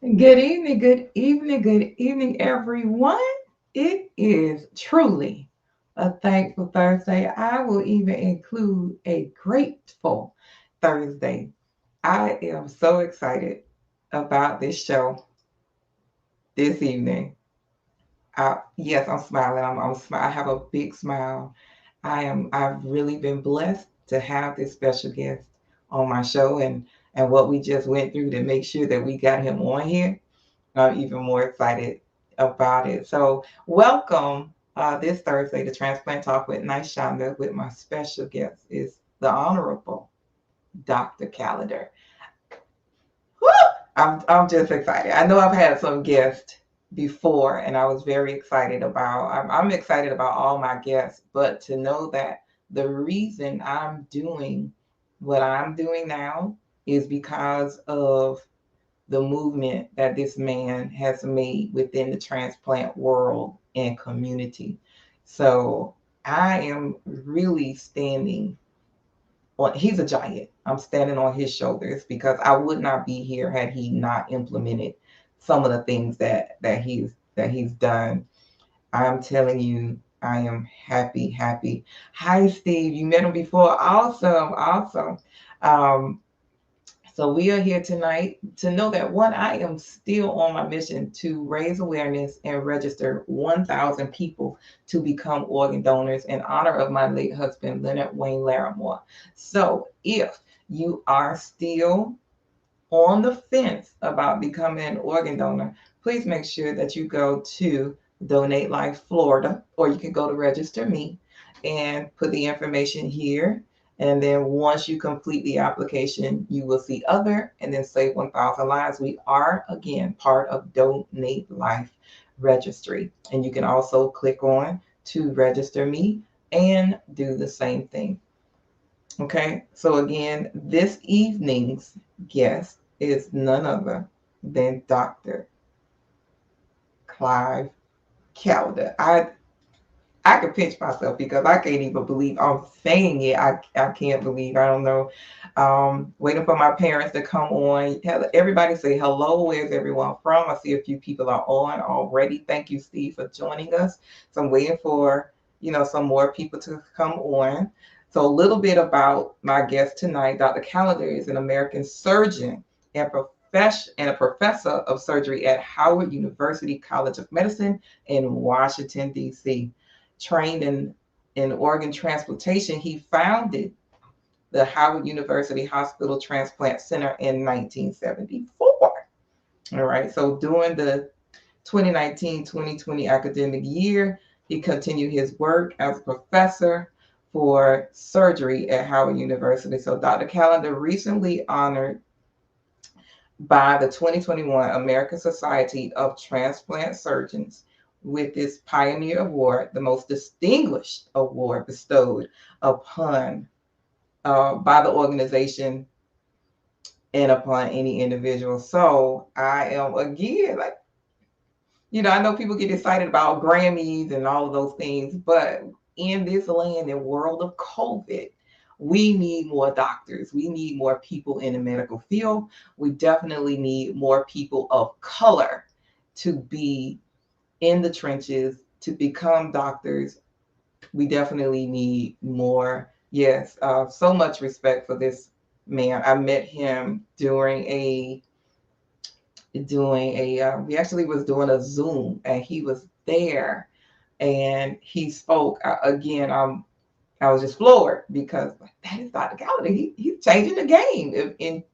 Good evening, everyone. It is truly a thankful Thursday. I will even include a grateful Thursday. I am so excited about this show this evening. Yes, I'm smiling. I have a big smile. I've really been blessed to have this special guest on my show and what we just went through to make sure that we got him on here. I'm even more excited about it. So, welcome this Thursday to Transplant Talk with Nice Shonda. With my special guest is the Honorable Dr. Callender. Woo! I'm just excited. I know I've had some guests before, and I was very excited about. I'm excited about all my guests, but to know that the reason I'm doing what I'm doing now is because of the movement that this man has made within the transplant world and community. So I am really standing on, he's a giant. I'm standing on his shoulders because I would not be here had he not implemented some of the things that he's done. I'm telling you, I am happy, happy. Hi, Steve. You met him before. Awesome, awesome. Um, so we are here tonight to know that one, I am still on my mission to raise awareness and register 1,000 people to become organ donors in honor of my late husband, Leonard Wayne Larimore. So if you are still on the fence about becoming an organ donor, please make sure that you go to Donate Life Florida, or you can go to Register Me and put the information here. And then once you complete the application, you will see other and then save 1,000 lives. We are, again, part of Donate Life Registry. And you can also click on to register me and do the same thing. Okay, so again, this evening's guest is none other than Dr. Clive Callender. I could pinch myself because I can't even believe I'm saying it. I can't believe. I don't know. Waiting for my parents to come on. Everybody say hello. Where's everyone from? I see a few people are on already. Thank you, Steve, for joining us. So I'm waiting for some more people to come on. So a little bit about my guest tonight. Dr. Callender is an American surgeon and and a professor of surgery at Howard University College of Medicine in Washington, D.C. Trained in organ transplantation, he founded the Howard University Hospital Transplant Center in 1974. All right, so during the 2019-2020 academic year, he continued his work as a professor for surgery at Howard University. So Dr. Callender recently honored by the 2021 American Society of Transplant Surgeons with this Pioneer Award, the most distinguished award bestowed upon by the organization and upon any individual. So I am again like, I know people get excited about Grammys and all of those things, but in this land and world of COVID, we need more doctors. We need more people in the medical field. We definitely need more people of color to be in the trenches, to become doctors. We definitely need more. Yes, so much respect for this man. I met him we actually was doing a Zoom and he was there and he spoke. Again, I was just floored because that is Dr. Callender. He's changing the game. And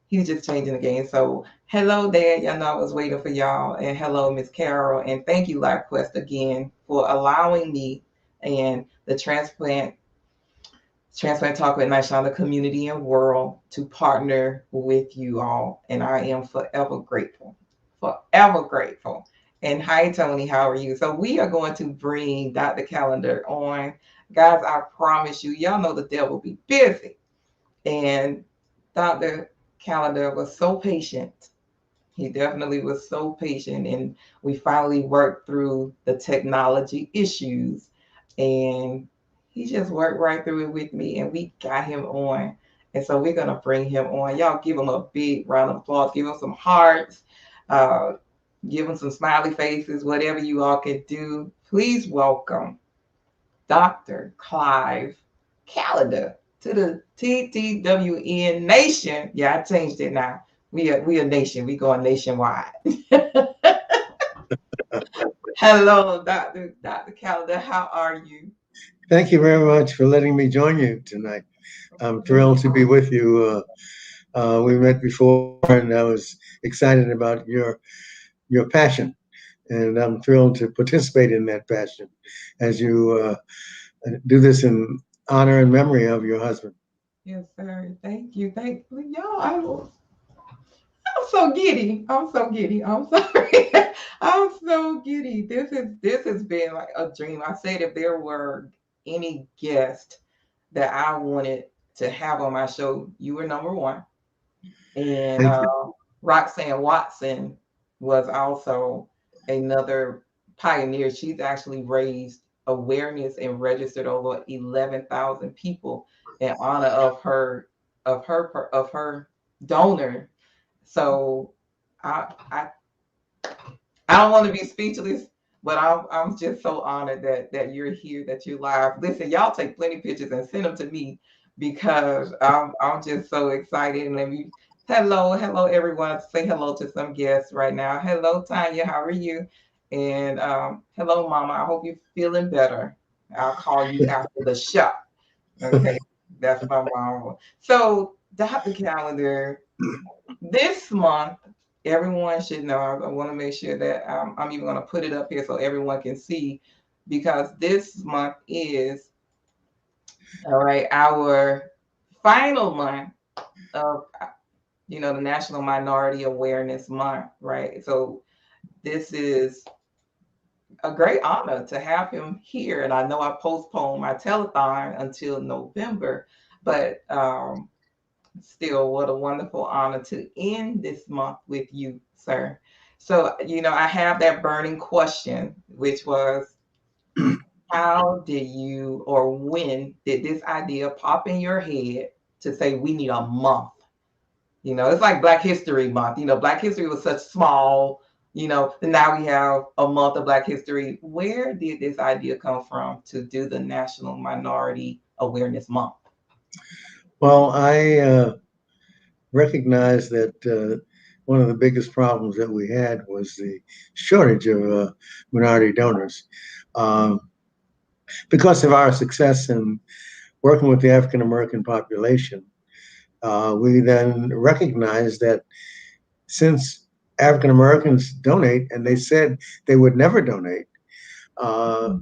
he's just changing the game. So hello there. Y'all know I was waiting for y'all. And hello, Miss Carol. And thank you, LifeQuest, again, for allowing me and the Transplant Talk with Nishana community and world to partner with you all. And I am forever grateful. Forever grateful. And hi, Tony, how are you? So we are going to bring Dr. Callender on. Guys, I promise you, y'all know the devil be busy. And Dr. Callender was so patient. He definitely was so patient. And we finally worked through the technology issues. And he just worked right through it with me. And we got him on. And so we're going to bring him on. Y'all give him a big round of applause. Give him some hearts. Uh, give them some smiley faces, whatever you all can do. Please welcome Dr. Clive Callender to the TTWN Nation. Yeah, I changed it now. We a nation. We going nationwide. Hello, Dr. Callender. How are you? Thank you very much for letting me join you tonight. I'm thrilled to be with you. We met before, and I was excited about your passion, and I'm thrilled to participate in that passion as you do this in honor and memory of your husband. Yes, sir. Thank you. Thank you. Y'all, I'm so giddy. I'm so giddy. I'm sorry. I'm so giddy. This has been like a dream. I said if there were any guest that I wanted to have on my show, you were number one. And Thank you. Roxanne Watson was also another pioneer. She's actually raised awareness and registered over 11,000 people in honor of her donor. So I I don't want to be speechless, but I'm just so honored that you're here, that you're live. Listen, y'all take plenty pictures and send them to me because I'm just so excited. And let me hello everyone. Say hello to some guests right now. Hello Tanya, how are you? And hello Mama. I hope you're feeling better. I'll call you after the show. Okay, that's my mom. So Dr. Calendar, this month, everyone should know. I want to make sure that I'm even going to put it up here so everyone can see, because this month is all right. Our final month of the National Minority Awareness Month, right? So this is a great honor to have him here, and I know I postponed my telethon until November, but still, what a wonderful honor to end this month with you, sir. So, I have that burning question, which was, how did you, or when did this idea pop in your head to say we need a month? It's like Black History Month. Black History was such small, and now we have a month of Black History. Where did this idea come from to do the National Minority Awareness Month? Well, I recognize that one of the biggest problems that we had was the shortage of minority donors. Um, because of our success in working with the African American population, we then recognized that since African Americans donate, and they said they would never donate, uh,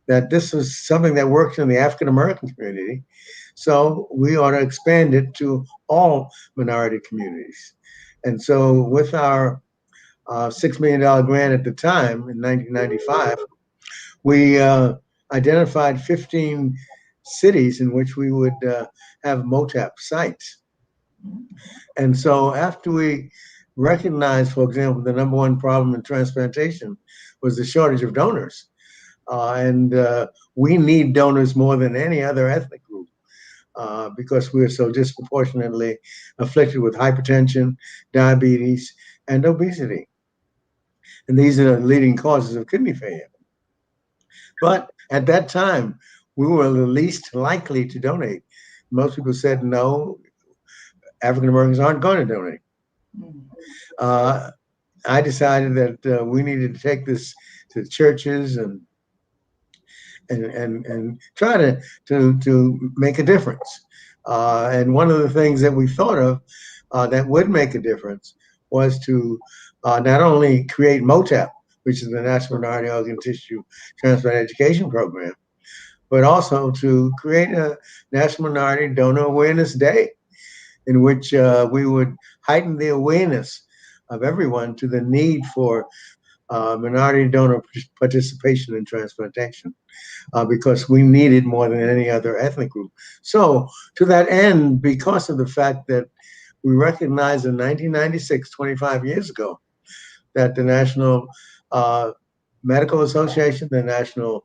that this was something that works in the African American community. So we ought to expand it to all minority communities. And so, with our $6 million grant at the time in 1995, we identified 15 cities in which we would have MOTTEP sites. And so after we recognized, for example, the number one problem in transplantation was the shortage of donors. And we need donors more than any other ethnic group because we're so disproportionately afflicted with hypertension, diabetes, and obesity. And these are the leading causes of kidney failure. But at that time, we were the least likely to donate. Most people said no, African Americans aren't going to donate. Mm. Uh, I decided that we needed to take this to churches and try to make a difference. And one of the things that we thought of that would make a difference was to not only create MOTTEP, which is the National Minority Organ Tissue Transplant Education Program, but also to create a National Minority Donor Awareness Day in which we would heighten the awareness of everyone to the need for minority donor participation in transplantation because we need it more than any other ethnic group. So, to that end, because of the fact that we recognized in 1996, 25 years ago, that the National Medical Association, the National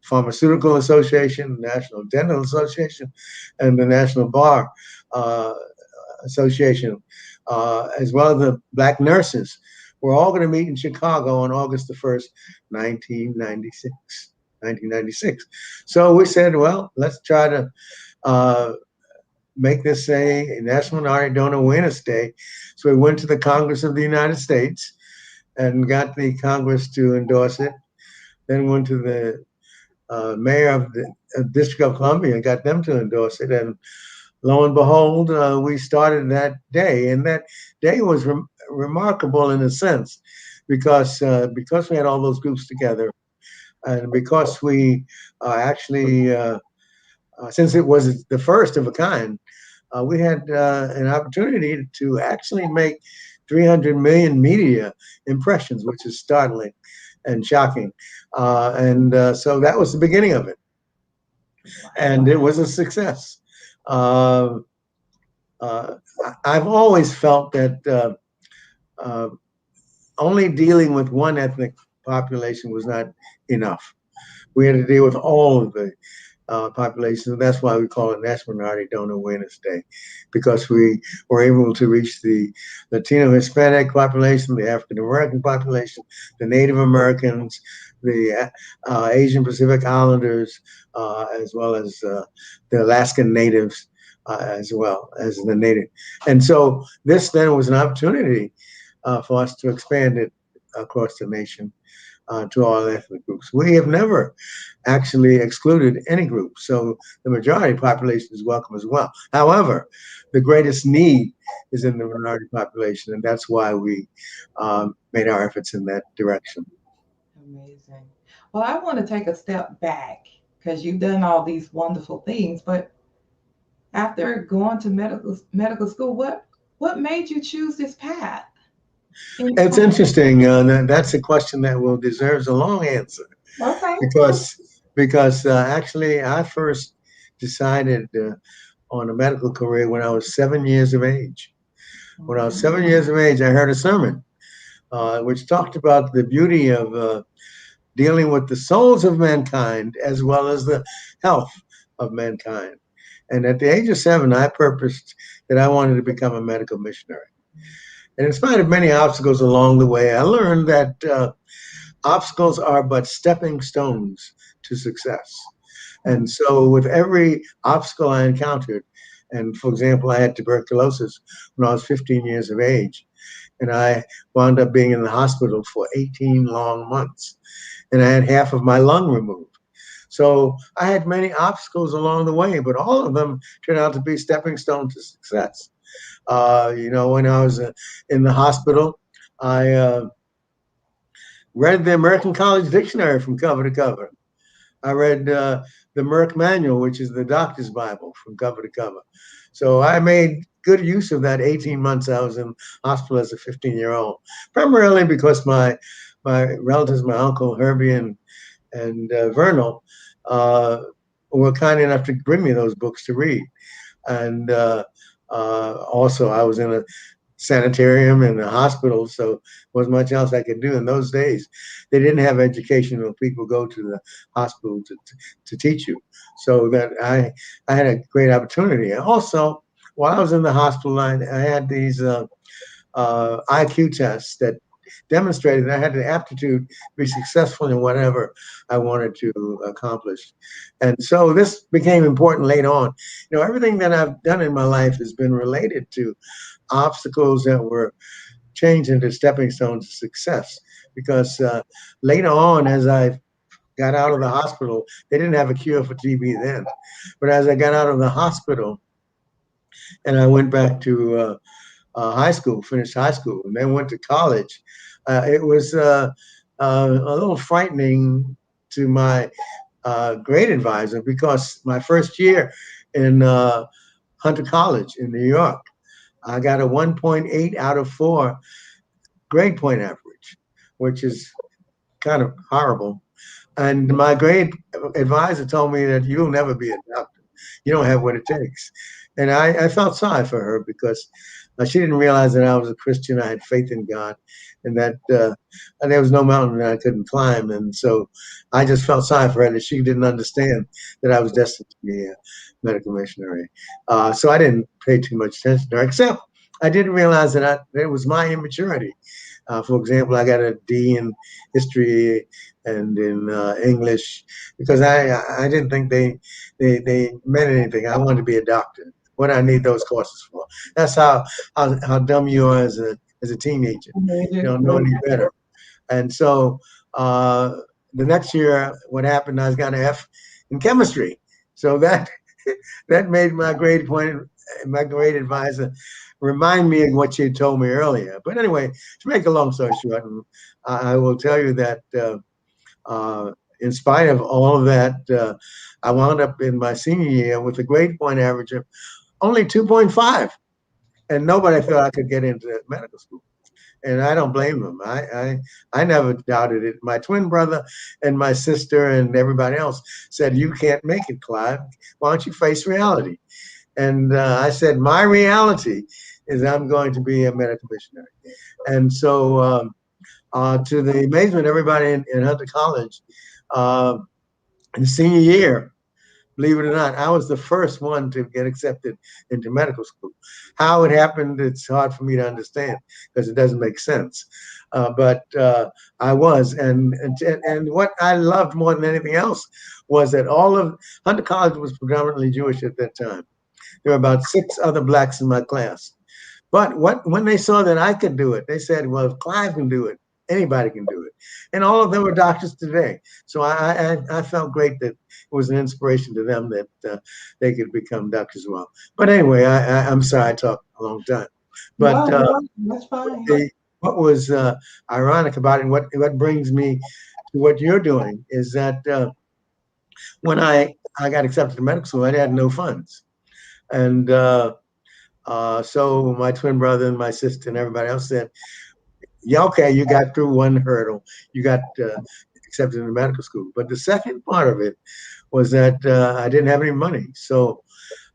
Pharmaceutical Association, the National Dental Association, and the National Bar uh, Association, as well as the Black Nurses, we're all going to meet in Chicago on August the 1st, 1996. 1996. So we said, well, let's try to uh, make this a National Minority Donor Awareness Day. So we went to the Congress of the United States and got the Congress to endorse it. Then went to the mayor of the District of Columbia and got them to endorse it. And lo and behold, we started that day. And that day was remarkable in a sense because we had all those groups together and because we actually, since it was the first of a kind, we had an opportunity to actually make 300 million media impressions, which is startling and shocking. And so that was the beginning of it. And it was a success. Uh, uh, I've always felt that uh, only dealing with one ethnic population was not enough. We had to deal with all of the populations, and that's why we call it National Minority Donor Awareness Day, because we were able to reach the Latino Hispanic population, the African American population, the Native Americans, the Asian Pacific Islanders, as well as the Alaskan Natives, as well as the Native. And so this then was an opportunity for us to expand it across the nation to all ethnic groups. We have never actually excluded any group, so the majority population is welcome as well. However, the greatest need is in the minority population, and that's why we made our efforts in that direction. Amazing. Well, I want to take a step back because you've done all these wonderful things, but after going to medical school, what made you choose this path? In, It's interesting. That's a question that will deserves a long answer okay. because actually I first decided on a medical career when I was 7 years of age. When I was 7 years of age, I heard a sermon which talked about the beauty of dealing with the souls of mankind as well as the health of mankind. And at the age of 7, I purposed that I wanted to become a medical missionary. And in spite of many obstacles along the way, I learned that obstacles are but stepping stones to success. And so, with every obstacle I encountered, and for example, I had tuberculosis when I was 15 years of age, and I wound up being in the hospital for 18 long months, and I had half of my lung removed. So I had many obstacles along the way, but all of them turned out to be stepping stones to success. When I was in the hospital, I read the American College Dictionary from cover to cover. I read the Merck Manual, which is the doctor's Bible, from cover to cover. So I made good use of that 18 months I was in hospital as a 15-year-old, primarily because my relatives, my uncle Herbie and Vernal, were kind enough to bring me those books to read. And also, I was in a sanitarium and a hospital, so there wasn't much else I could do in those days. They didn't have educational people go to the hospital to teach you, so that I had a great opportunity. And also, while I was in the hospital, I had these IQ tests that demonstrated that I had the aptitude to be successful in whatever I wanted to accomplish. And so this became important later on. Everything that I've done in my life has been related to obstacles that were changed into stepping stones to success. Because later on, as I got out of the hospital, they didn't have a cure for TB then. But as I got out of the hospital and I went back to high school, finished high school, and then went to college, it was a little frightening to my grade advisor because my first year in Hunter College in New York, I got a 1.8 out of 4 grade point average, which is kind of horrible. And my grade advisor told me that you'll never be a doctor. You don't have what it takes. And I felt sorry for her because she didn't realize that I was a Christian. I had faith in God, and that and there was no mountain that I couldn't climb. And so I just felt sorry for her that she didn't understand that I was destined to be a medical missionary. So I didn't pay too much attention to her, except I didn't realize that it was my immaturity For example, I got a D in history and in English because I didn't think they meant anything. I wanted to be a doctor. What I need those courses for? That's how dumb you are as a teenager. You don't know any better. And so uh, the next year, what happened? I got an F in chemistry. So that that made my grade advisor remind me of what she had told me earlier. But anyway, to make a long story short, I will tell you that in spite of all of that, I wound up in my senior year with a grade point average of only 2.5, and nobody thought I could get into medical school. And I don't blame them. I never doubted it. My twin brother and my sister and everybody else said, "You can't make it, Clive. Why don't you face reality?" And I said, "My reality is I'm going to be a medical missionary." And so, to the amazement of everybody in Hunter College, uh, in senior year, believe it or not, I was the first one to get accepted into medical school. How it happened, it's hard for me to understand because it doesn't make sense. But I was, and what I loved more than anything else was that all of Hunter College was predominantly Jewish at that time. There were about six other blacks in my class. But when they saw that I could do it, they said, "Well, if Clive can do it, anybody can do it." And all of them are doctors today. So I felt great that it was an inspiration to them that they could become doctors as well. But anyway, I'm sorry I talked a long time. But No, no, that's fine. the, what was ironic about it, and what brings me to what you're doing, is that when I got accepted to medical school, I had no funds, and so my twin brother and my sister and everybody else said, "Yeah, okay, you got through one hurdle. You got accepted into medical school." But the second part of it was that I didn't have any money. So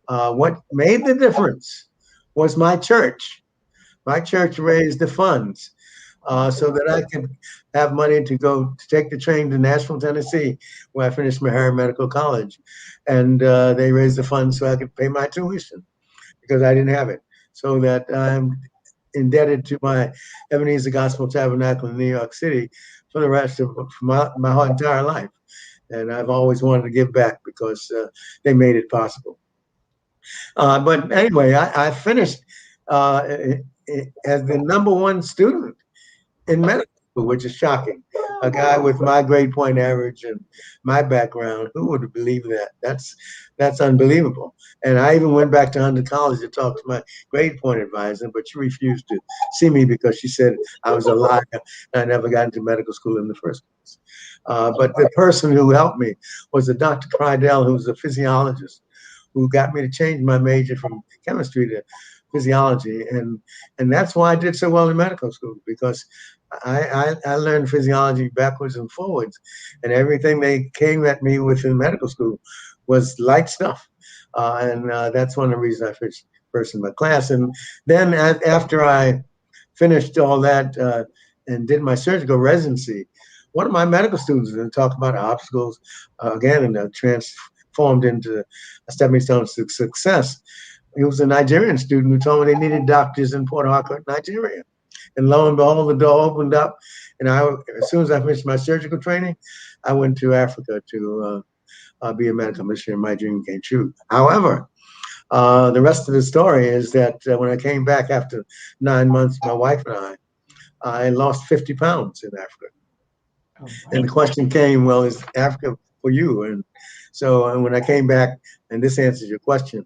what made the difference was my church. My church raised the funds so that I could have money to go to take the train to Nashville, Tennessee, where I finished Meharry Medical College, and they raised the funds so I could pay my tuition because I didn't have it. So that I'm indebted to my Ebenezer Gospel Tabernacle in New York City for the rest of my whole entire life. And I've always wanted to give back because they made it possible. But anyway, I finished uh, as the number one student in medical school, which is shocking. A guy with my grade point average and my background, who would believe that? That's unbelievable. And I even went back to Hunter College to talk to my grade point advisor, but she refused to see me because she said I was a liar and I never got into medical school in the first place. But the person who helped me was a Dr. Crydell, who was a physiologist, who got me to change my major from chemistry to physiology, and that's why I did so well in medical school because I learned physiology backwards and forwards, and everything they came at me with in medical school was light stuff, and that's one of the reasons I finished first in my class. And then after I finished all that and did my surgical residency, one of my medical students was going to talk about obstacles again and transformed into a stepping stone to success. He was a Nigerian student who told me they needed doctors in Port Harcourt, Nigeria. And lo and behold, the door opened up. And as soon as I finished my surgical training, I went to Africa to be a medical missionary. My dream came true. However, the rest of the story is that when I came back after 9 months, my wife and I lost 50 pounds in Africa. Oh, And the wow. question came, well, is Africa for you? And so when I came back, and this answers your question,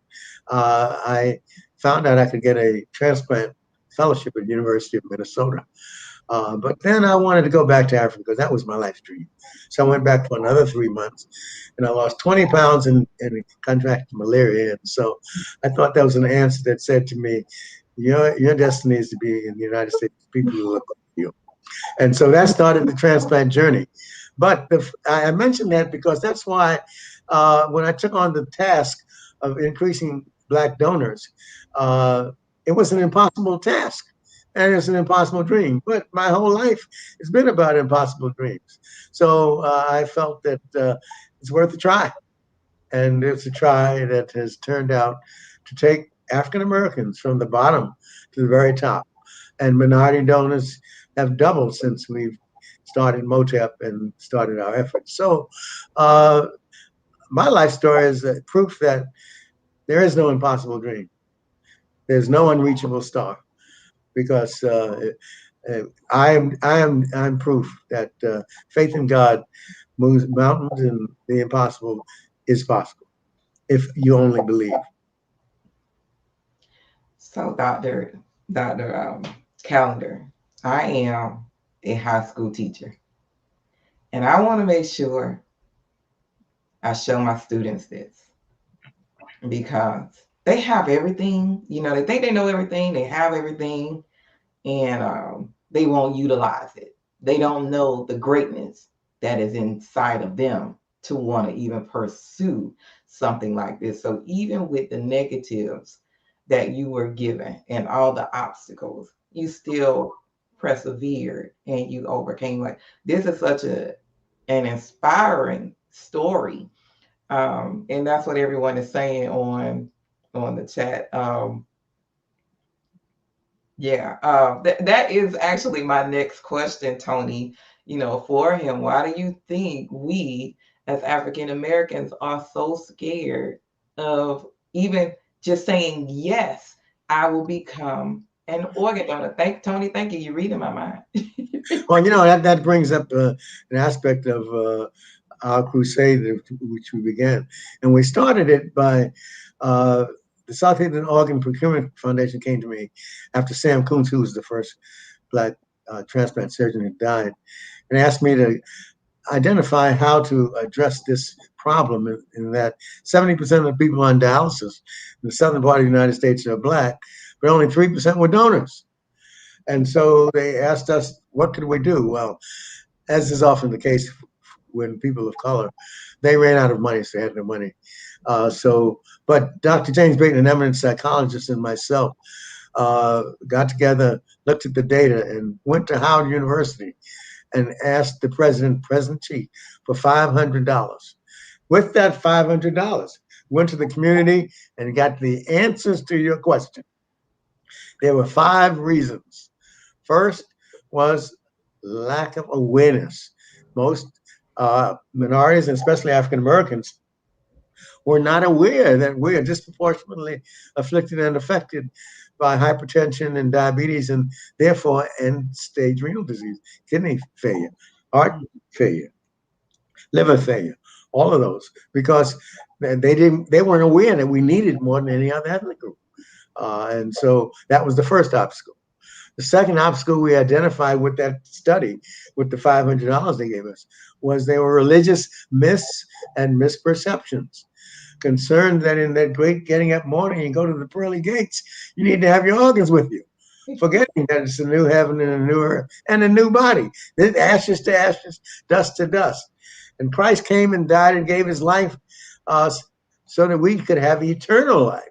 I found out I could get a transplant fellowship at the University of Minnesota. But then I wanted to go back to Africa because that was my life's dream. So I went back for another 3 months and I lost 20 pounds and contracted malaria. And so I thought that was an answer that said to me, your destiny is to be in the United States, people who look like you. And so that started the transplant journey. But I mentioned that because that's why when I took on the task of increasing Black donors, uh, it was an impossible task and it's an impossible dream. But my whole life has been about impossible dreams. So I felt that it's worth a try. And it's a try that has turned out to take African Americans from the bottom to the very top and minority donors have doubled since we've started MOTTEP and started our efforts. So uh, my life story is proof that there is no impossible dream. There's no unreachable star because I'm proof that faith in God moves mountains, and the impossible is possible if you only believe. So, Dr. Calendar, I am a high school teacher, and I want to make sure I show my students this because they have everything. They think they know everything, they have everything, and they won't utilize it. They don't know the greatness that is inside of them to want to even pursue something like this. So, even with the negatives that you were given and all the obstacles, you still persevered and you overcame. Like, this is such an inspiring story, and that's what everyone is saying on the chat. Yeah, that is actually my next question, Tony. For him, why do you think we as African Americans are so scared of even just saying, yes, I will become an organ donor? Tony, thank you. You're reading my mind. Well, that brings up an aspect of our crusade, which we began, and we started it by uh, the South Asian Organ Procurement Foundation came to me after Sam Coons, who was the first black transplant surgeon who died, and asked me to identify how to address this problem in that 70% of the people on dialysis in the southern part of the United States are black, but only 3% were donors. And so they asked us, what could we do? Well, as is often the case when people of color, they ran out of money, so they had no money. But Dr. James Brayton, an eminent psychologist, and myself got together, looked at the data, and went to Howard University and asked the President Chief, for $500. With that $500, went to the community and got the answers to your question. There were 5 reasons. First was lack of awareness. Most minorities, and especially African Americans, were not aware that we are disproportionately afflicted and affected by hypertension and diabetes, and therefore end stage renal disease, kidney failure, heart failure, liver failure, all of those, because they weren't aware that we needed more than any other ethnic group. And so that was the first obstacle. The second obstacle we identified with that study, with the $500 they gave us, was there were religious myths and misperceptions. Concerned that in that great getting up morning, you go to the pearly gates, you need to have your organs with you, forgetting that it's a new heaven and a new earth and a new body. Then ashes to ashes, dust to dust. And Christ came and died and gave his life uh, so that we could have eternal life.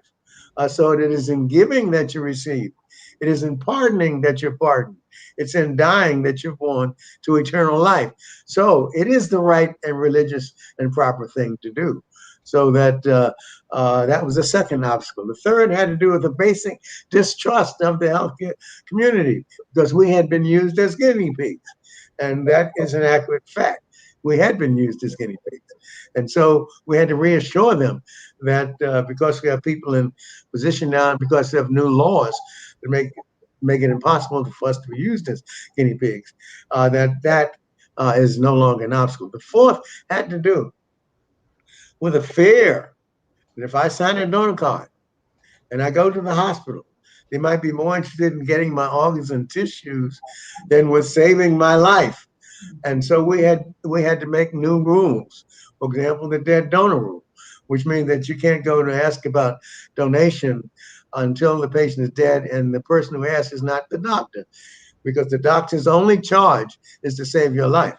So it is in giving that you receive. It is in pardoning that you're pardoned. It's in dying that you're born to eternal life. So it is the right and religious and proper thing to do. So that was the second obstacle. The third had to do with the basic distrust of the healthcare community because we had been used as guinea pigs. And that is an accurate fact. We had been used as guinea pigs. And so we had to reassure them that because we have people in position now, and because they have new laws that make it impossible for us to be used as guinea pigs, that is no longer an obstacle. The fourth had to do with a fear that if I sign a donor card and I go to the hospital, they might be more interested in getting my organs and tissues than with saving my life. And so we had to make new rules. For example, the dead donor rule, which means that you can't go to ask about donation until the patient is dead, and the person who asks is not the doctor, because the doctor's only charge is to save your life.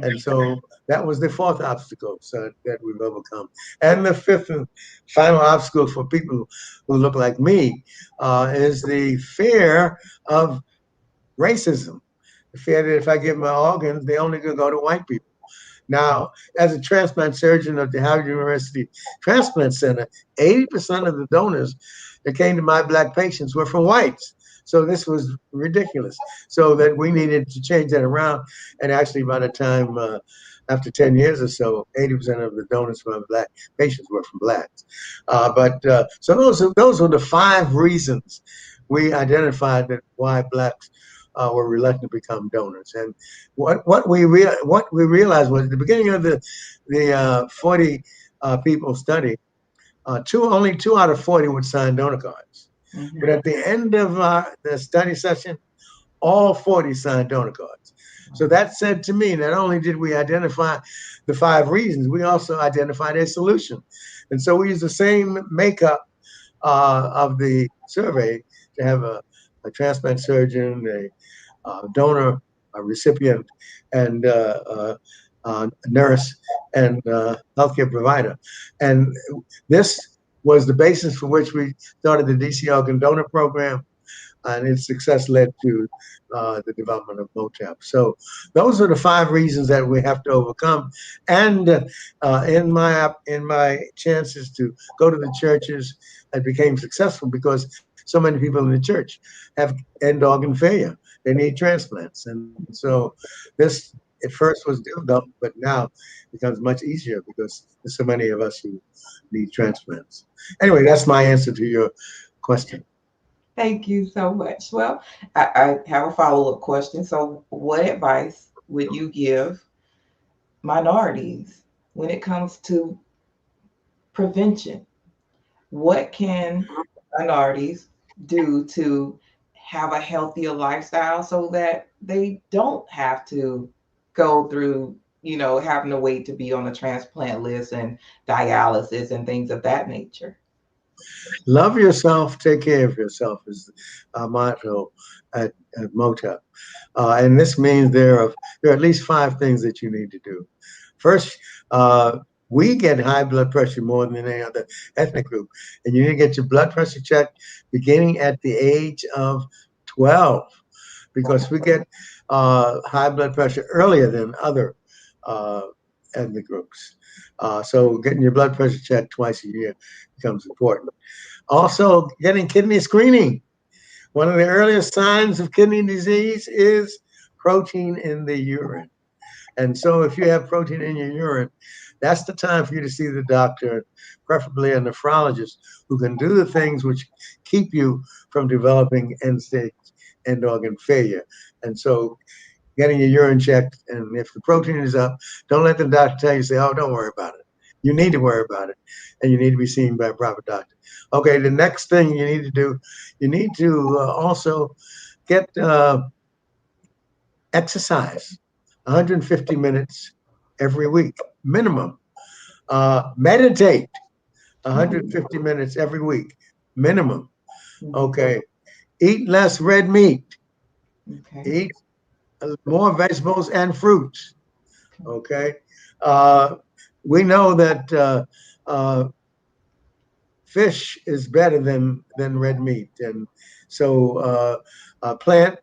And so that was the fourth obstacle that we've overcome. And the fifth and final obstacle for people who look like me is the fear of racism. The fear that if I give my organs, they only gonna go to white people. Now, as a transplant surgeon at the Howard University Transplant Center, 80% of the donors that came to my black patients were from whites. So this was ridiculous. So that we needed to change that around. And actually, by the time after 10 years or so, 80% of the donors from black patients were from blacks. So those were the 5 reasons we identified that why blacks were reluctant to become donors. And what we realized was at the beginning of the 40 people study, only 2 out of 40 would sign donor cards. But Mhm. at the end of the study session, all 40 signed donor cards. So that said to me, not only did we identify the 5 reasons, we also identified a solution. And so we used the same makeup of the survey to have a transplant surgeon, a donor, a recipient, and nurse and healthcare provider. And this was the basis for which we started the DC Organ Donor Program, and its success led to the development of MOTTEP. So those are the 5 reasons that we have to overcome. And in my chances to go to the churches, I became successful because so many people in the church have end organ failure. They need transplants, and so this at first was difficult, but now becomes much easier because there's so many of us who need transplants. Anyway, that's my answer to your question. Thank you so much. Well, I have a follow-up question. So, what advice would you give minorities when it comes to prevention? What can minorities do to have a healthier lifestyle so that they don't have to go through, having to wait to be on a transplant list and dialysis and things of that nature? Love yourself, take care of yourself is our motto at MOTEP. And this means there are at least 5 things that you need to do. First, we get high blood pressure more than any other ethnic group. And you need to get your blood pressure checked beginning at the age of 12 because we get high blood pressure earlier than other uh, ethnic groups. So getting your blood pressure checked twice a year becomes important. Also, getting kidney screening. One of the earliest signs of kidney disease is protein in the urine. And so, if you have protein in your urine, that's the time for you to see the doctor, preferably a nephrologist, who can do the things which keep you from developing end stage end organ failure. And so, getting your urine checked, and if the protein is up, don't let the doctor tell you, say, oh, don't worry about it. You need to worry about it, and you need to be seen by a proper doctor. Okay, the next thing you need to do, you need to also get exercise, 150 minutes every week, minimum. Meditate, Mhm. 150 minutes every week, minimum. Mhm. Okay, eat less red meat, Okay. eat more vegetables and fruits. Okay. Okay, uh, we know that uh, fish is better than red meat, and so plant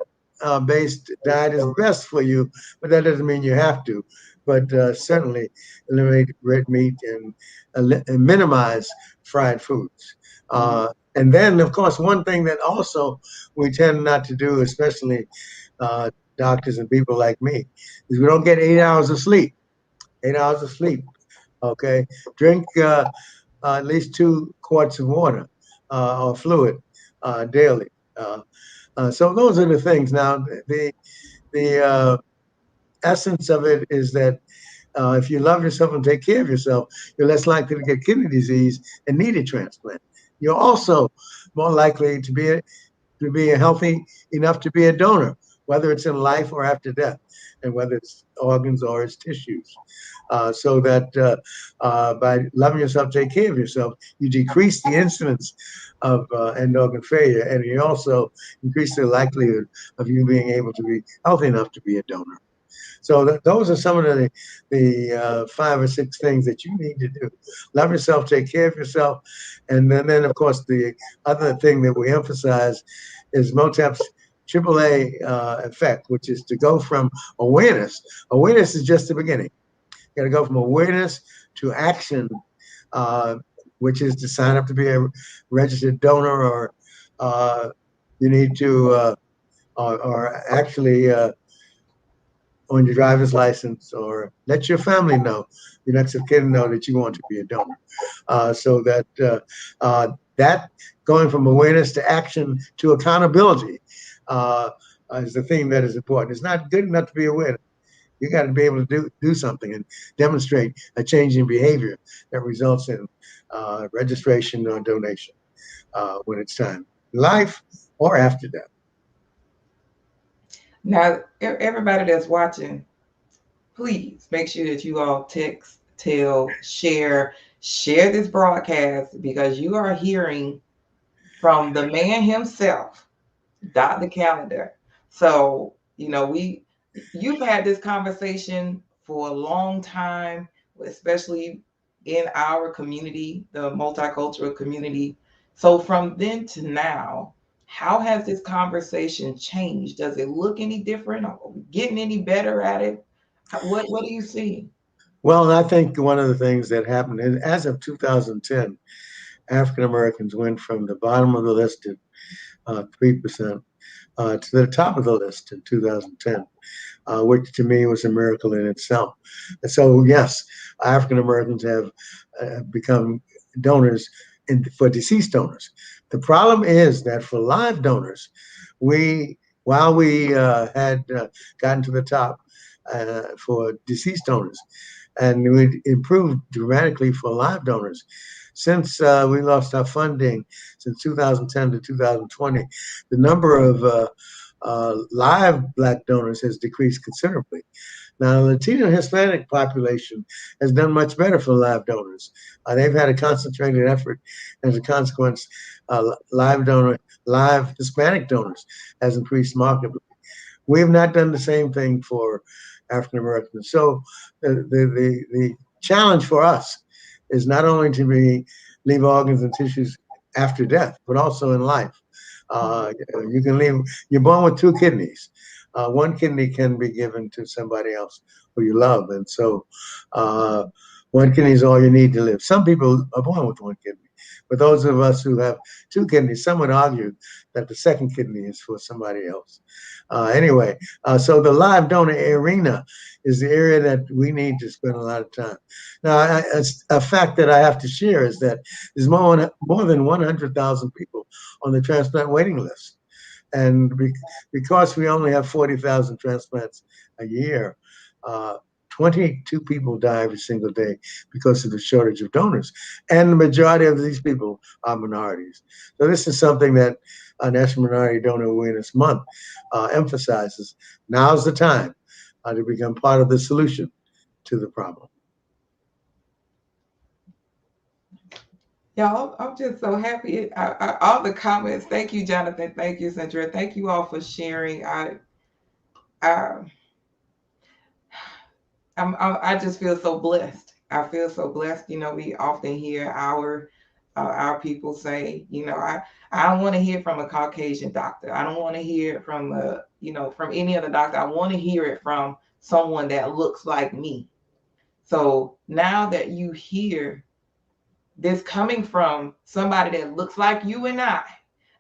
based diet is best for you, but that doesn't mean you have to. But certainly eliminate red meat and minimize fried foods. Mhm. And then, of course, one thing that also we tend not to do, especially uh, doctors and people like me, is we don't get 8 hours of sleep. 8 hours of sleep. Okay, drink at least 2 quarts of water or fluid daily. So those are the things. Now, the essence of it is that if you love yourself and take care of yourself, you're less likely to get kidney disease and need a transplant. You're also more likely to be healthy enough to be a donor, whether it's in life or after death, and whether it's organs or it's tissues. So that by loving yourself, take care of yourself, you decrease the incidence of end organ failure, and you also increase the likelihood of you being able to be healthy enough to be a donor. So those are some of the 5 or 6 things that you need to do. Love yourself, take care of yourself, and then of course the other thing that we emphasize is MOTEP's AAA effect, which is to go from awareness. Awareness is just the beginning. You got to go from awareness to action, uh, which is to sign up to be a registered donor or uh, You need to, or actually, on your driver's license, or let your family know, your next of kin know that you want to be a donor. So that that going from awareness to action to accountability uh, is the thing that is important. It's not good enough to be aware. You got to be able to do something and demonstrate a change in behavior that results in registration or donation when it's time, life or after death. Now, everybody that's watching, please make sure that you all text, tell, share this broadcast, because you are hearing from the man himself, Dr. Callender. So, you've had this conversation for a long time, especially in our community, the multicultural community. So, from then to now, how has this conversation changed? Does it look any different? Are we getting any better at it? What do you see? Well, I think one of the things that happened as of 2010, African Americans went from the bottom of the list at 3% to the top of the list in 2010. Which to me was a miracle in itself. And so, yes, African Americans have become donors for deceased donors. The problem is that for live donors, while we had gotten to the top for deceased donors, and we improved dramatically for live donors. Since we lost our funding since 2010 to 2020, the number of live Black donors has decreased considerably. Now, the Latino Hispanic population has done much better for live donors. They've had a concentrated effort. As a consequence, live Hispanic donors has increased markedly. We have not done the same thing for African Americans. So the challenge for us is not only to leave organs and tissues after death, but also in life. You can leave. You're born with two kidneys. One kidney can be given to somebody else who you love, and so one kidney is all you need to live. Some people are born with one kidney, but those of us who have two kidneys, some would argue that the second kidney is for somebody else. Anyway, so the live donor arena is the area that we need to spend a lot of time. Now, a fact that I have to share is that there's more than 100,000 people on the transplant waiting list. And because we only have 40,000 transplants a year, uh, 22 people die every single day because of the shortage of donors. And the majority of these people are minorities. So this is something that National Minority Donor Awareness Month emphasizes. Now's the time to become part of the solution to the problem. Y'all, I'm just so happy. All the comments. Thank you, Jonathan. Thank you, Sandra. Thank you all for sharing. I, I just feel so blessed. I feel so blessed. We often hear our people say, I don't want to hear from a Caucasian doctor. I don't want to hear it from from any other doctor. I want to hear it from someone that looks like me. So now that you hear this coming from somebody that looks like you and I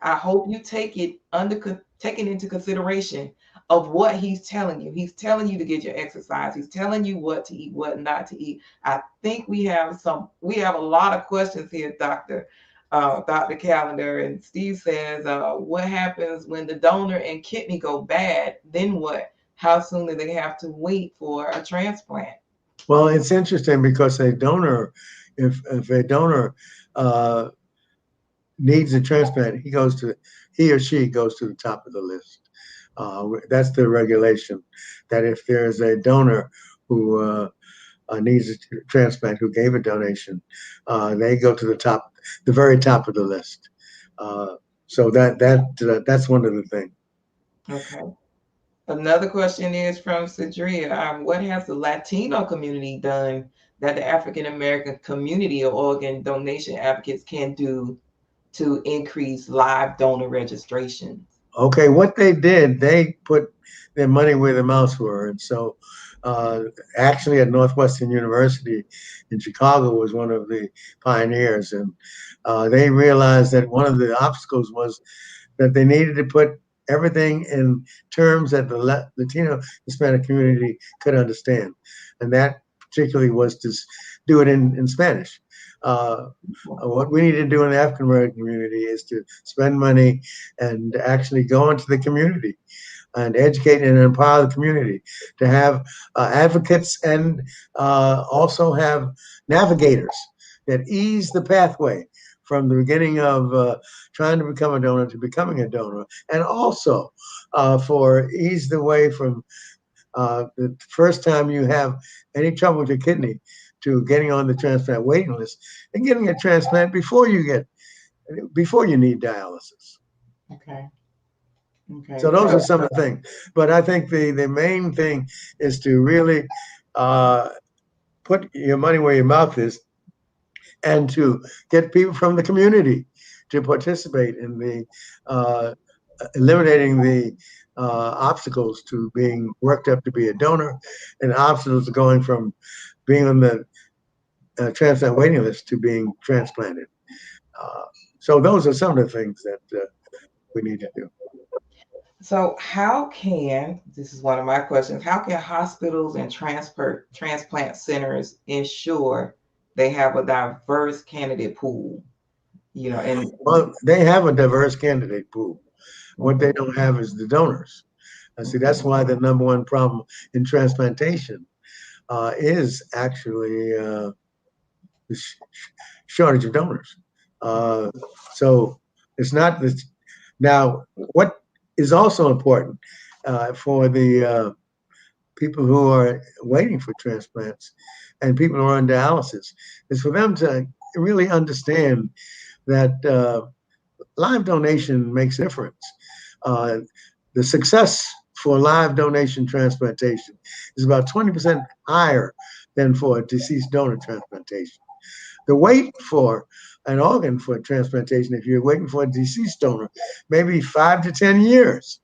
hope you take it into consideration of what he's telling you. He's telling you to get your exercise. He's telling you what to eat, what not to eat. I think we have a lot of questions here, Dr. Callender. And Steve says, what happens when the donor and kidney go bad? Then what? How soon do they have to wait for a transplant? Well, it's interesting because if a donor uh, needs a transplant, he or she goes to the top of the list. That's the regulation. That if there is a donor who needs a transplant, who gave a donation, they go to the very top of the list. So that's one of the things. Okay. Another question is from Cedria. What has the Latino community done that the African American community or organ donation advocates can do to increase live donor registrations? Okay, what they did, they put their money where their mouths were, and so actually at Northwestern University in Chicago was one of the pioneers, and they realized that one of the obstacles was that they needed to put everything in terms that the Latino Hispanic community could understand, and that particularly was to do it in Spanish. Uh, what we need to do in the African American community is to spend money and actually go into the community and educate and empower the community, to have advocates, and also have navigators that ease the pathway from the beginning of trying to become a donor to becoming a donor, and also for ease the way from the first time you have any trouble with your kidney to getting on the transplant waiting list and getting a transplant before you need dialysis. Okay. So Okay. those are So some of the things. But I think the main thing is to really uh, put your money where your mouth is, and to get people from the community to participate in the uh, eliminating the obstacles to being worked up to be a donor, and obstacles to going from being on the transplant waiting list to being transplanted. Uh, so those are some of the things that we need to do. so how can, this is one of my questions, how can hospitals and transplant centers ensure they have a diverse candidate pool? And Well, they have a diverse candidate pool. What they okay, don't have is the donors. I see okay, that's why the number one problem in transplantation is actually the shortage of donors. Uh, so it's not this. Now, what is also important for the people who are waiting for transplants and people who are on dialysis is for them to really understand that live donation makes a difference. Uh, the success for live donation transplantation is about 20% higher than for a deceased donor transplantation. The wait for an organ for transplantation, if you're waiting for a deceased donor, maybe 5 to 10 years.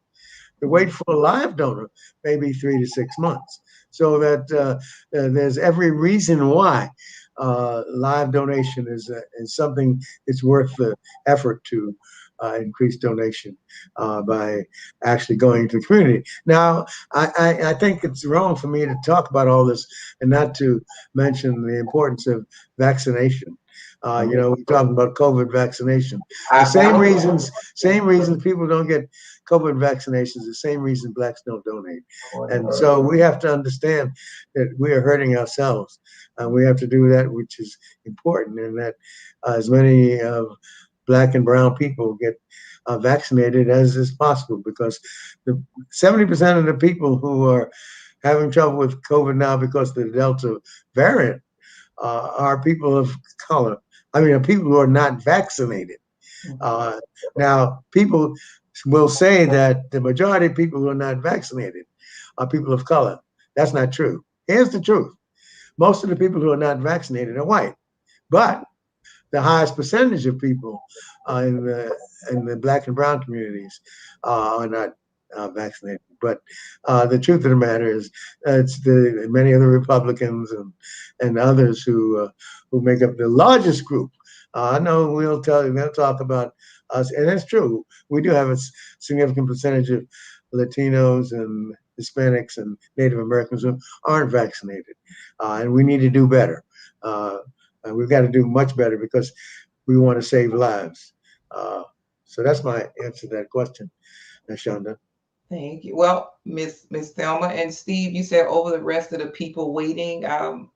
The wait for a live donor, maybe 3 to 6 months. So that there's every reason why live donation is something it's worth the effort to increase donation by actually going to the community. Now, I think it's wrong for me to talk about all this and not to mention the importance of vaccination. We're talking about COVID vaccination. The same reasons people don't get COVID vaccinations, the same reason blacks don't donate. And so we have to understand that we are hurting ourselves. We have to do that, which is important, and that as many black and brown people get vaccinated as is possible, because the 70% of the people who are having trouble with COVID now because of the Delta variant are people of color. I mean, are people who are not vaccinated. Uh, Now, people will say that the majority of people who are not vaccinated are people of color. That's not true. Here's the truth: most of the people who are not vaccinated are white, but the highest percentage of people in the black and brown communities are not vaccinated. But the truth of the matter is, it's the many of the Republicans and others who make up the largest group. I know they'll talk about us, and it's true. We do have a significant percentage of Latinos and Hispanics and Native Americans who aren't vaccinated, and we need to do better. Uh, we've got to do much better because we want to save lives. Uh, so that's my answer to that question, Shonda. thank you. Well, Miss Thelma and Steve, you said over the rest of the people waiting. I'll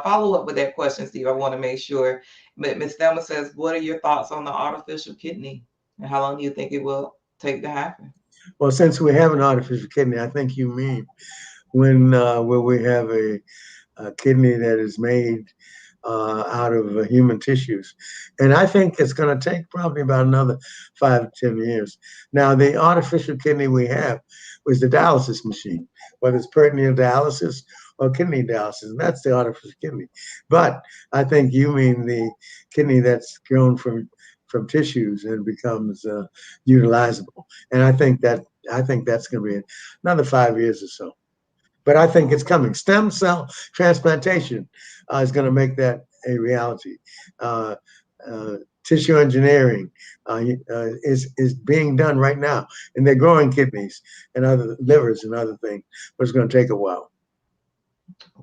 follow up with that question, Steve. I want to make sure. But Miss Thelma says, "What are your thoughts on the artificial kidney, and how long do you think it will take to happen?" Well, since we have an artificial kidney, I think you mean when where we have a kidney that is made out of human tissues. And I think it's going to take probably about another 5 to 10 years. Now, the artificial kidney we have was the dialysis machine, whether it's peritoneal dialysis or kidney dialysis, and that's the artificial kidney. But I think you mean the kidney that's grown from tissues and becomes utilizable. And I think that's going to be another 5 years or so. But I think it's coming. Stem cell transplantation is going to make that a reality. Uh, tissue engineering is being done right now, and they're growing kidneys and other livers and other things, but it's going to take a while.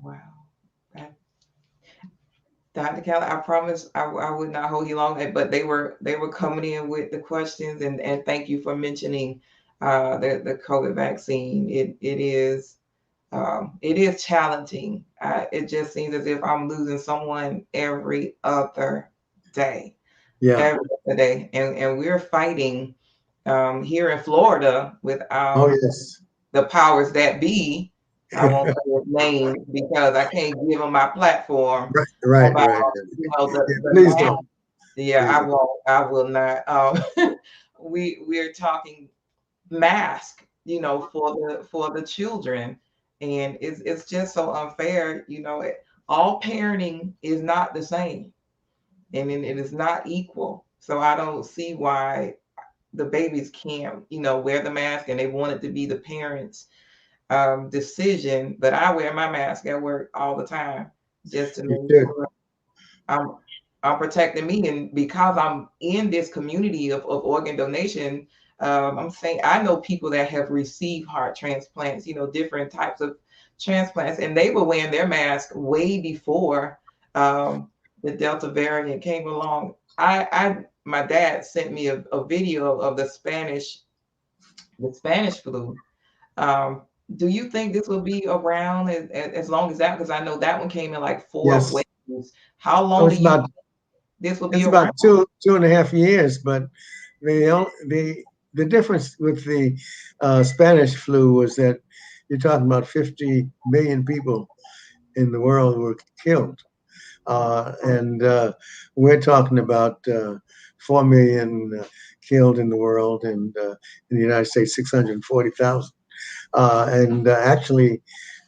Wow. That- Dr. Kelly, I promise I would not hold you long, but they were coming in with the questions, and thank you for mentioning the COVID vaccine. It is challenging. It just seems as if I'm losing someone every other day, Yeah. every other day, and we're fighting here in Florida with Oh yes. the powers that be. I won't say his name because I can't give him my platform Right, right, about right. Yeah, the please mask. don't. Yeah, Please I don't. won't. I will not. We're talking mask, for the children, and it's just so unfair. All parenting is not the same, and it is not equal. So I don't see why the babies can't, wear the mask, and they want it to be the parents' decision. But I wear my mask at work all the time just to You make should. sure I'm I'm protecting me, and because I'm in this community of organ donation, I'm saying I know people that have received heart transplants, different types of transplants, and they were wearing their mask way before um, the Delta variant came along. My dad sent me a video of the Spanish flu. Um, do you think this will be around as long as that? Because I know that one came in like four Yes. waves. How Oh, long do you this will be it's around? about two and a half years, but the difference with the Spanish flu was that you're talking about 50 million people in the world were killed, and we're talking about 4 million killed in the world, and in the United States 640,000. And actually,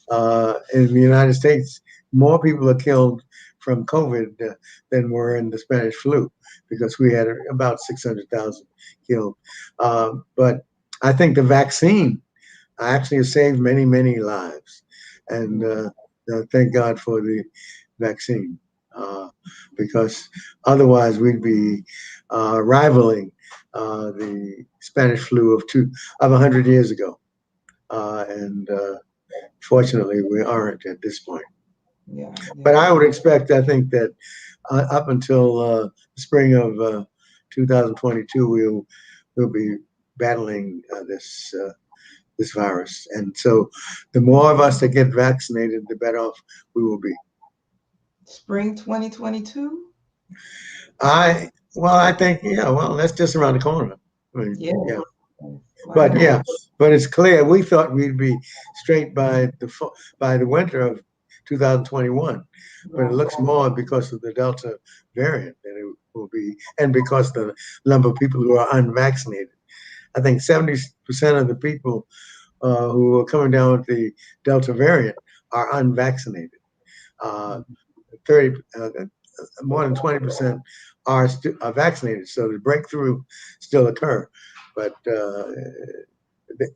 in the United States, more people are killed from COVID than were in the Spanish flu because we had about 600,000 killed. But I think the vaccine actually has saved many, many lives. And thank God for the vaccine uh, because otherwise we'd be rivaling the Spanish flu of 100 years ago. And Fortunately, we aren't at this point. Yeah, yeah. But I would expect, I think that up until the spring of 2022, we'll be battling this virus. And so, the more of us that get vaccinated, the better off we will be. Spring 2022? I think, yeah, well, that's just around the corner. I mean, Yes. yeah. But Wow. yeah, but it's clear we thought we'd be straight by the winter of 2021, but it Right. looks more because of the Delta variant that it will be, and because the number of people who are unvaccinated. I think 70% of the people who are coming down with the Delta variant are unvaccinated. Uh, 30, more than 20% are vaccinated, so the breakthrough still occur, but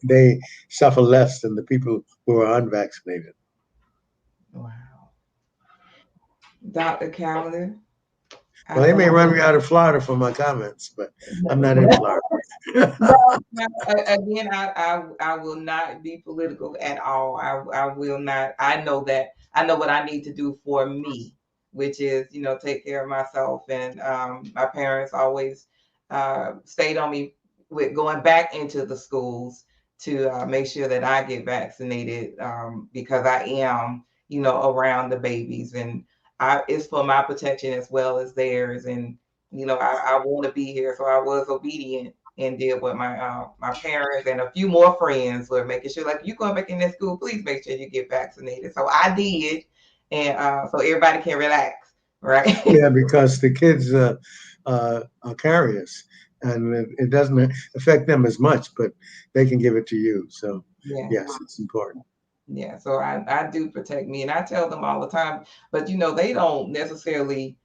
they suffer less than the people who are unvaccinated. Wow. Dr. Callender, I Well, they may thank run me out of Florida for my comments, but I'm not in you. Florida. No, again, I will not be political at all. I will not. I know that I know what I need to do for me, which is take care of myself. And my parents always stayed on me with going back into the schools to make sure that I get vaccinated because I am around the babies, and it's for my protection as well as theirs. And I want to be here, so I was obedient and did what my parents and a few more friends were making sure, like, you going back in that school, please make sure you get vaccinated. So I did, and so everybody can relax, right? Yeah, because the kids are carriers, and it doesn't affect them as much, but they can give it to you. So, Yeah, yes, it's important. yeah. So I do protect me, and I tell them all the time, but they don't necessarily.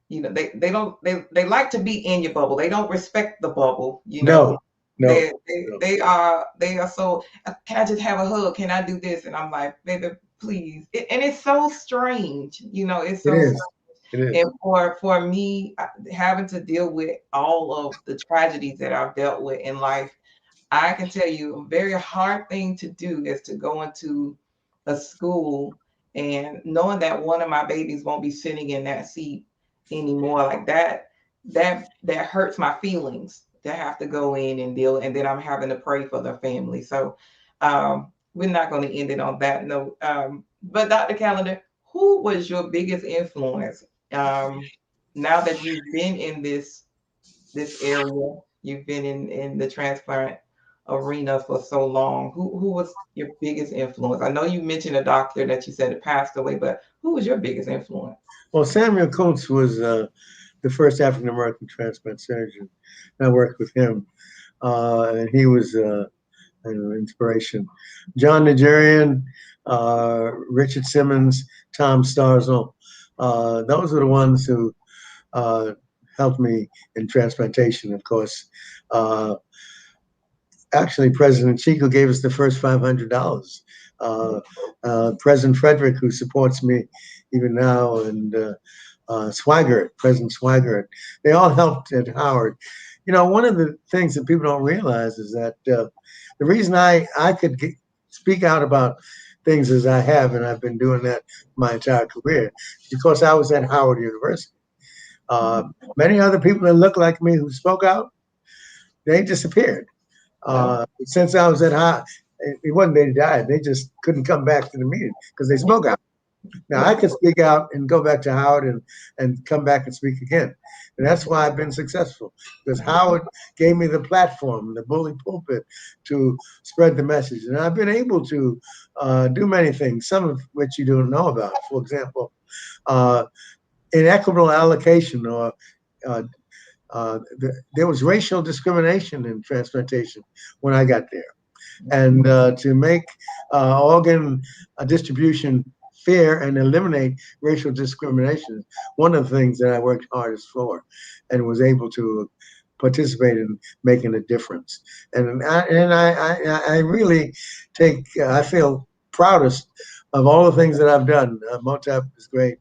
They like to be in your bubble. They don't respect the bubble. No, no, no. They are so. Can I just have a hug? Can I do this? And I'm like, baby, please. And it's so strange. It's It so is. strange It And is. for me, having to deal with all of the tragedies that I've dealt with in life, I can tell you a very hard thing to do is to go into a school and knowing that one of my babies won't be sitting in that seat anymore like that. That hurts my feelings to have to go in and deal, and then I'm having to pray for the family. So we're not going to end it on that note. But Dr. Calendar, who was your biggest influence? Um, Now that you've been in this area, you've been in the transplant arena for so long. Who was your biggest influence? I know you mentioned a doctor that you said passed away, but who was your biggest influence? Well, Samuel Kuntz was the first African American transplant surgeon. I worked with him, and he was an inspiration. John Nigerian, Richard Simmons, Tom Starzl. Those are the ones who uh, helped me in transplantation, of course. Uh, Actually, President Chico gave us the first $500. Uh, President Frederick, who supports me even now, and Swigert, President Swigert, they all helped at Howard. You know, one of the things that people don't realize is that the reason I could speak out about things as I have, and I've been doing that my entire career, because I was at Howard University. Uh, Many other people that look like me who spoke out, they disappeared. Yeah. Since I was at high, it wasn't they died. They just couldn't come back to the meeting because they spoke out. Now I Yeah. could speak out and go back to Howard and come back and speak again. And that's why I've been successful because Howard gave me the platform, the bully pulpit to spread the message. And I've been able to do many things, some of which you don't know about. For example, uh, inequitable allocation or uh, there was racial discrimination in transplantation when I got there. And to make organ distribution fair and eliminate racial discrimination, one of the things that I worked hardest for and was able to participate in making a difference. And I really I feel proudest of all the things that I've done. MOTTEP is great.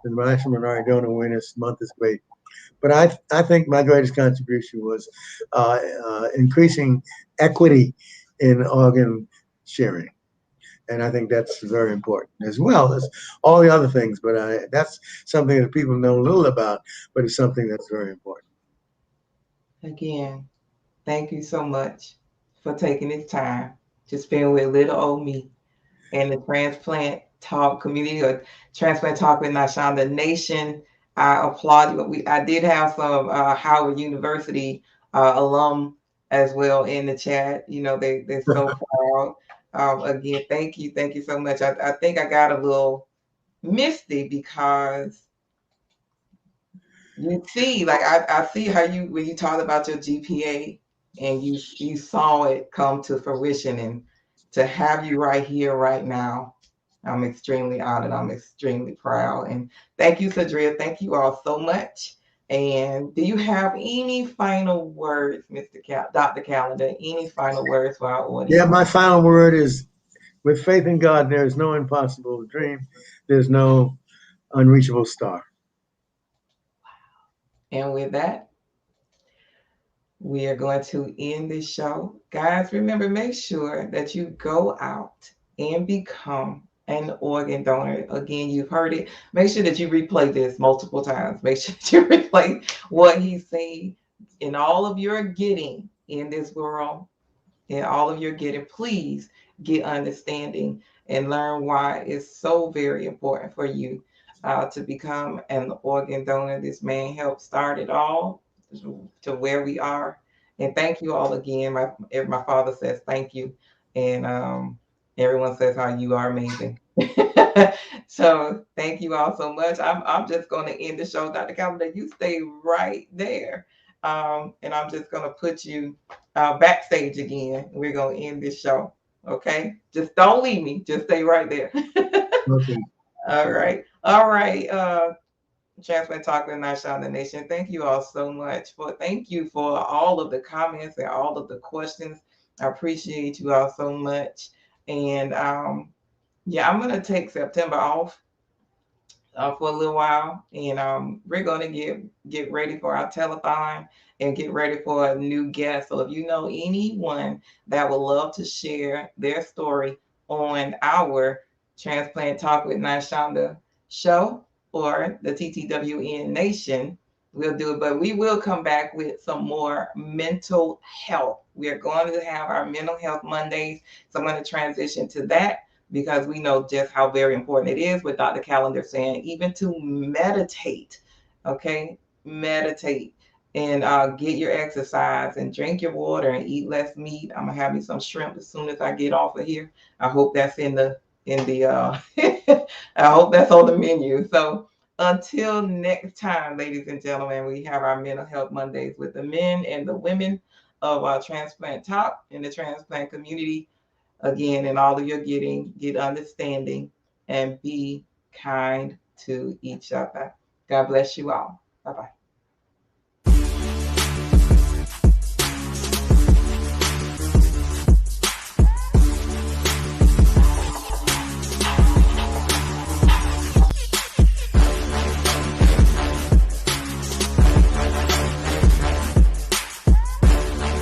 The National Minority Donor Awareness Month is great. But I think my greatest contribution was increasing equity in organ sharing. And I think that's very important as well as all the other things. But that's something that people know little about, but it's something that's very important. Again, thank you so much for taking this time to spend with little old me and the transplant talk community or transplant talk with Nashawn, the nation. I applaud you. I did have some Howard University alum as well in the chat. You know, they're so proud. Again, thank you so much. I think I got a little misty because you see, like I see how you when you talked about your GPA and you saw it come to fruition and to have you right here right now. I'm extremely honored. I'm extremely proud. And thank you, Sadria. Thank you all so much. And do you have any final words, Dr. Calendar? Any final words for our Yeah, audience? my final word is with faith in God, there is no impossible dream, there's no unreachable star. And with that, we are going to end this show. Guys, remember, make sure that you go out and become an organ donor. Again, you've heard it. Make sure that you replay this multiple times. Make sure that you replay what he's saying in all of your getting in this world, in all of your getting. Please get understanding and learn why it's so very important for you to become an organ donor. This man helped start it all to where we are. And thank you all again. My father says thank you, and everyone says how you are amazing. So thank you all so much. I'm just going to end the show, Dr. Calvin. You stay right there, and I'm just going to put you backstage again. We're going to end this show. Okay, just don't leave me. Just stay right there. Okay. All right, all right. Transplant Talk with Nashawn the Nation. Thank you all so much thank you for all of the comments and all of the questions. I appreciate you all so much. And yeah, I'm gonna take September off for a little while, and we're gonna get ready for our telethon and get ready for a new guest. So if you know anyone that would love to share their story on our Transplant Talk with Nashonda show or the TTWN Nation, we'll do it. But we will come back with some more mental health. We are going to have our mental health Mondays, so I'm going to transition to that because we know just how very important it is, with Dr. Callender saying, even to meditate, okay? Meditate and get your exercise and drink your water and eat less meat. I'm gonna have me some shrimp as soon as I get off of here. I hope that's in the I hope that's on the menu. So until next time, ladies and gentlemen, we have our mental health Mondays with the men and the women of our transplant talk in the transplant community. Again, in all of your getting, get understanding and be kind to each other. God bless you all. Bye bye.